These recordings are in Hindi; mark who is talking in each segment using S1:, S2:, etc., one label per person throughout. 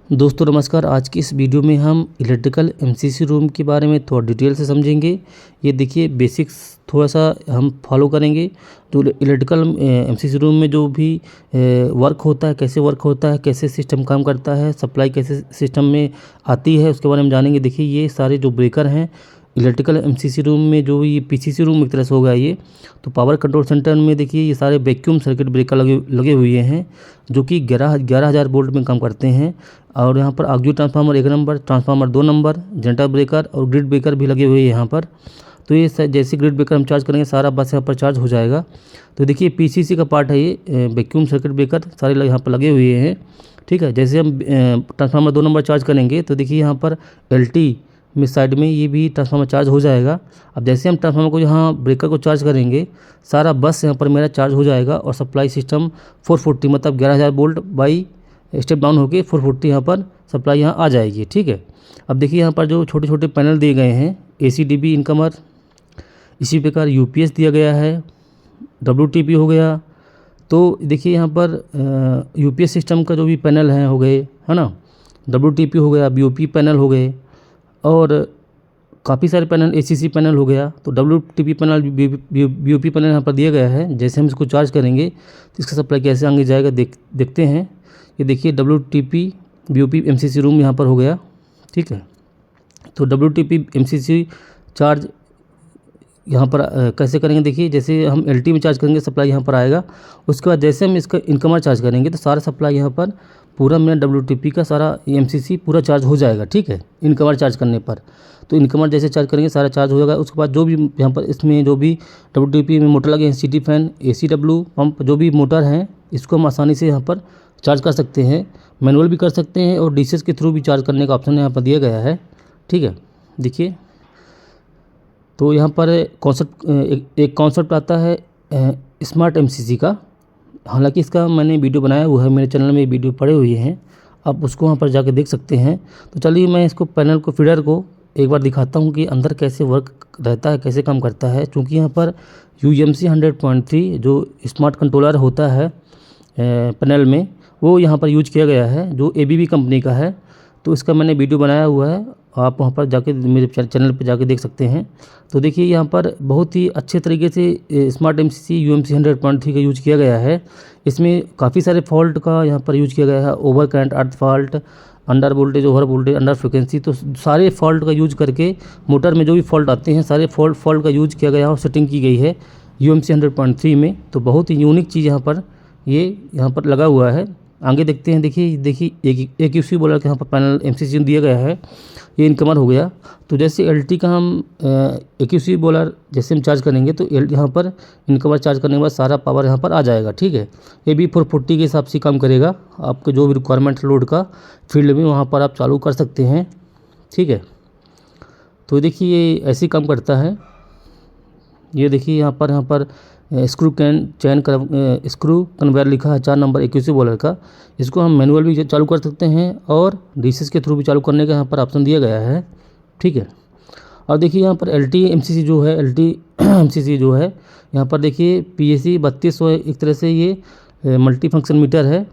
S1: दोस्तों नमस्कार। आज की इस वीडियो में हम इलेक्ट्रिकल एमसीसी रूम के बारे में थोड़ा डिटेल से समझेंगे। ये देखिए बेसिक्स थोड़ा सा हम फॉलो करेंगे। तो इलेक्ट्रिकल एमसीसी रूम में जो भी वर्क होता है, कैसे वर्क होता है, कैसे सिस्टम काम करता है, सप्लाई कैसे सिस्टम में आती है, उसके बारे में जानेंगे। देखिए ये सारे जो ब्रेकर हैं इलेक्ट्रिकल एमसीसी रूम में, जो ये पीसीसी रूम एक तरह से होगा ये, तो पावर कंट्रोल सेंटर में देखिए ये सारे वैक्यूम सर्किट ब्रेकर लगे हुए हैं जो कि 11,000 वोल्ट में काम करते हैं। और यहाँ पर ऑक्सियो transformer 1 number, transformer 2 number, generator breaker और ग्रिड ब्रेकर भी लगे हुए हैं यहाँ पर। तो ये जैसे ग्रिड ब्रेकर हम चार्ज करेंगे सारा बस यहाँ पर चार्ज हो जाएगा। तो देखिए पीसीसी का पार्ट है ये, वैक्यूम सर्किट ब्रेकर सारे यहाँ पर लगे हुए हैं। ठीक है, जैसे हम ट्रांसफार्मर 2 नंबर चार्ज करेंगे तो देखिए यहाँ पर एलटी में साइड में ये भी ट्रांसफार्मर चार्ज हो जाएगा। अब जैसे हम ट्रांसफार्मर को यहाँ ब्रेकर को चार्ज करेंगे सारा बस यहाँ पर मेरा चार्ज हो जाएगा और सप्लाई सिस्टम 440 मतलब 11,000 वोल्ट बाई स्टेप डाउन होके 440 यहाँ पर सप्लाई यहाँ आ जाएगी। ठीक है, अब देखिए यहाँ पर जो छोटे छोटे पैनल दिए गए हैं, ACDB इनकमर, इसी प्रकार UPS दिया गया है, WTP हो गया। तो देखिए यहाँ पर UPS सिस्टम का जो भी पैनल है हो गए, है ना, WTP हो गया, BOP पैनल हो गए और काफ़ी सारे पैनल, ACC पैनल हो गया। तो WTP पैनल, BOP पैनल यहाँ पर दिया गया है। जैसे हम इसको चार्ज करेंगे तो इसका सप्लाई कैसे आगे जाएगा देखते हैं। ये देखिए WTP BOP MCC रूम यहाँ पर हो गया। ठीक है, तो WTP MCC चार्ज यहाँ पर कैसे करेंगे, देखिए जैसे हम LT में चार्ज करेंगे सप्लाई यहाँ पर आएगा। उसके बाद जैसे हम इसका इनकमर चार्ज करेंगे तो सारा सप्लाई यहाँ पर पूरा मेरा WTP का सारा MCC पूरा चार्ज हो जाएगा। ठीक है, इनकमर चार्ज करने पर तो इनकमर जैसे चार्ज करेंगे सारा चार्ज हो जाएगा। उसके बाद जो भी यहाँ पर इसमें जो भी WTP में मोटर लगे हैं, CT फैन, ACW पंप, जो भी मोटर हैं इसको हम आसानी से यहाँ पर चार्ज कर सकते हैं। मैनुअल भी कर सकते हैं और DCS के थ्रू भी चार्ज करने का ऑप्शन यहाँ पर दिया गया है। ठीक है, देखिए तो यहाँ पर कॉन्सेप्ट एक कॉन्सेप्ट आता है स्मार्ट MCC का। हालांकि इसका मैंने वीडियो बनाया हुआ है, मेरे चैनल में वीडियो पड़े हुए हैं, आप उसको वहाँ पर जाके देख सकते हैं। तो चलिए मैं इसको पैनल को, फीडर को एक बार दिखाता हूँ कि अंदर कैसे वर्क रहता है, कैसे काम करता है। क्योंकि यहाँ पर UMC 100.3 जो स्मार्ट कंट्रोलर होता है पैनल में, वो यहाँ पर यूज किया गया है, जो ABB कंपनी का है। तो इसका मैंने वीडियो बनाया हुआ है, आप वहाँ पर जाके मेरे चैनल पर जाके देख सकते हैं। तो देखिए यहाँ पर बहुत ही अच्छे तरीके से स्मार्ट MCC UMC 100.3 का यूज किया गया है। इसमें काफ़ी सारे फॉल्ट का यहाँ पर यूज किया गया है, ओवर करंट, अर्थ fault, under voltage, over voltage, under frequency. तो सारे फॉल्ट का यूज करके मोटर में जो भी फॉल्ट आते हैं सारे फॉल्ट का यूज किया गया और सेटिंग की गई है UMC 100.3 में। तो बहुत ही यूनिक चीज़ यहाँ पर यहाँ पर लगा हुआ है। आगे देखते हैं, देखिए AQC बोलर के यहाँ पर पैनल MCC दिया गया है, ये इनकमर हो गया। तो जैसे LT का हम AQC बोलर जैसे हम चार्ज करेंगे तो यहाँ पर इनकमर चार्ज करने के बाद सारा पावर यहाँ पर आ जाएगा। ठीक है, ये भी 440 के हिसाब से काम करेगा। आपको जो भी रिक्वायरमेंट लोड का फील्ड में वहाँ पर आप चालू कर सकते हैं। ठीक है, तो देखिए ये ऐसे काम करता है। ये देखिए यहाँ पर स्क्रू स्क्रू कन्वेयर लिखा है 4 नंबर AQC बोलर का। इसको हम मैनुअल भी चालू कर सकते हैं और DCS के थ्रू भी चालू करने का यहाँ पर ऑप्शन दिया गया है। ठीक है, और देखिए यहाँ पर LT MCC जो है, LT MCC जो है यहाँ पर देखिए PAC 3200 एक तरह से ये मल्टी फंक्शन मीटर है।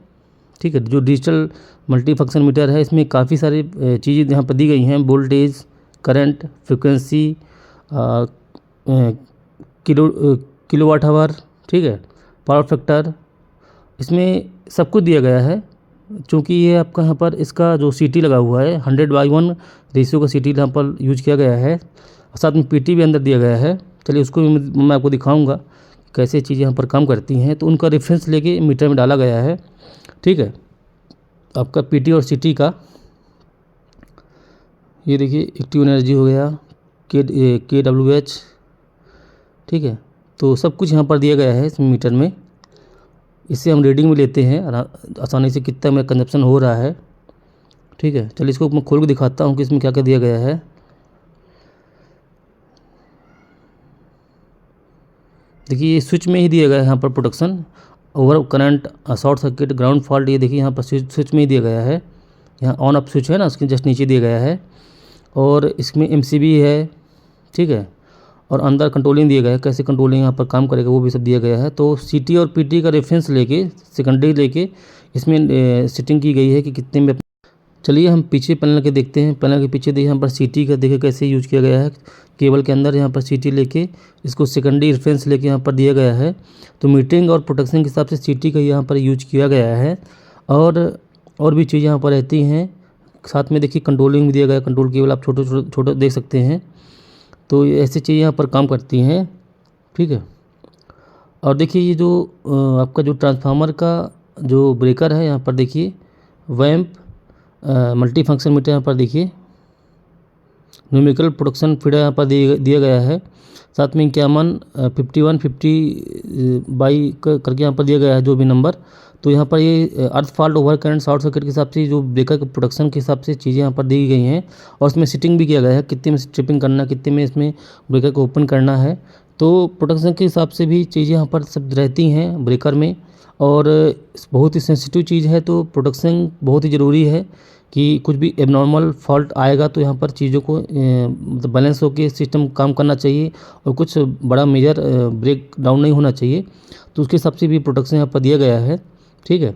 S1: ठीक है, जो डिजिटल मल्टी फंक्शन मीटर है, इसमें काफ़ी सारी चीज़ें यहाँ पर दी गई हैं, voltage, current, frequency, kilowatt hour, ठीक है, पावर फैक्टर, इसमें सब कुछ दिया गया है। चूँकि ये आपका यहाँ पर इसका जो CT लगा हुआ है 100/1 रेशियो का CT यहाँ पर यूज किया गया है, साथ में PT भी अंदर दिया गया है। चलिए उसको भी मैं आपको दिखाऊंगा कैसे चीज़ें यहाँ पर काम करती हैं। तो उनका रेफरेंस लेके मीटर में डाला गया है। ठीक है, आपका PT और CT का, ये देखिए एक्टिव एनर्जी हो गया, KWH। ठीक है, तो सब कुछ यहाँ पर दिया गया है इस मीटर में। इससे हम रीडिंग भी लेते हैं आसानी से कितना मेरा कंजप्शन हो रहा है। ठीक है, चलिए इसको मैं खोल के दिखाता हूँ कि इसमें क्या क्या दिया गया है। देखिए ये स्विच में ही दिया गया है यहाँ पर protection, over current, short circuit, ground fault. ये देखिए यहाँ पर स्विच में ही दिया गया है, यहाँ ऑन ऑफ स्विच है ना, उसके जस्ट नीचे दिया गया है। और इसमें MCB है। ठीक है, और अंदर कंट्रोलिंग दिया गया है, कैसे कंट्रोलिंग यहाँ पर काम करेगा वो भी सब दिया गया है। तो CT और PT का रेफरेंस लेके, सेकेंडरी लेके इसमें सेटिंग की गई है कि कितने में चलिए हम पीछे पैनल के देखते हैं। पैनल के पीछे देखिए यहाँ पर सीटी का देखिए कैसे यूज किया गया है। केबल के अंदर यहाँ पर सीटी लेके इसको सेकेंडरी रेफरेंस लेके यहाँ पर दिया गया है। तो मीटरिंग और प्रोटेक्शन के हिसाब से सीटी का यहाँ पर यूज किया गया है। और भी चीज़ यहाँ पर रहती हैं। साथ में देखिए कंट्रोलिंग भी दिया गया है। कंट्रोल केबल आप छोटे देख सकते हैं। तो ऐसी चीज़ें यहाँ पर काम करती हैं, ठीक है। और देखिए ये जो आपका जो ट्रांसफार्मर का जो ब्रेकर है, यहाँ पर देखिए वैम्प मल्टी फंक्शन मीटर यहाँ पर देखिए न्यूमेरिकल प्रोडक्शन फीडर यहाँ पर दिया गया है। साथ में 51 5150 बाई करके यहाँ पर दिया गया है जो भी नंबर। तो यहाँ पर ये अर्थ fault, over current, short circuit के हिसाब से जो ब्रेकर के प्रोडक्शन के हिसाब से चीज़ें यहाँ पर दी गई हैं। और उसमें सेटिंग भी किया गया है कितने में स्ट्रिपिंग करना, कितने में इसमें ब्रेकर को ओपन करना है। तो प्रोडक्शन के हिसाब से भी चीज़ें यहाँ पर सब रहती हैं ब्रेकर में। और बहुत ही सेंसिटिव चीज़ है, तो प्रोडक्शन बहुत ही ज़रूरी है कि कुछ भी एबनॉर्मल फॉल्ट आएगा तो यहाँ पर चीज़ों को मतलब बैलेंस होकर सिस्टम काम करना चाहिए और कुछ बड़ा मेजर ब्रेक डाउन नहीं होना चाहिए। तो उसके हिसाब से भी प्रोडक्शन यहाँ पर दिया गया है, ठीक है।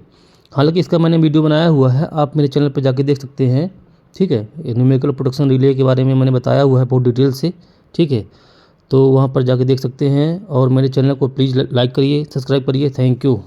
S1: हालांकि इसका मैंने वीडियो बनाया हुआ है, आप मेरे चैनल पर जाके देख सकते हैं, ठीक है। न्यूमेरिकल प्रोडक्शन रिले के बारे में मैंने बताया हुआ है बहुत डिटेल से, ठीक है। तो वहाँ पर जाके देख सकते हैं। और मेरे चैनल को प्लीज़ लाइक करिए, सब्सक्राइब करिए। Thank you.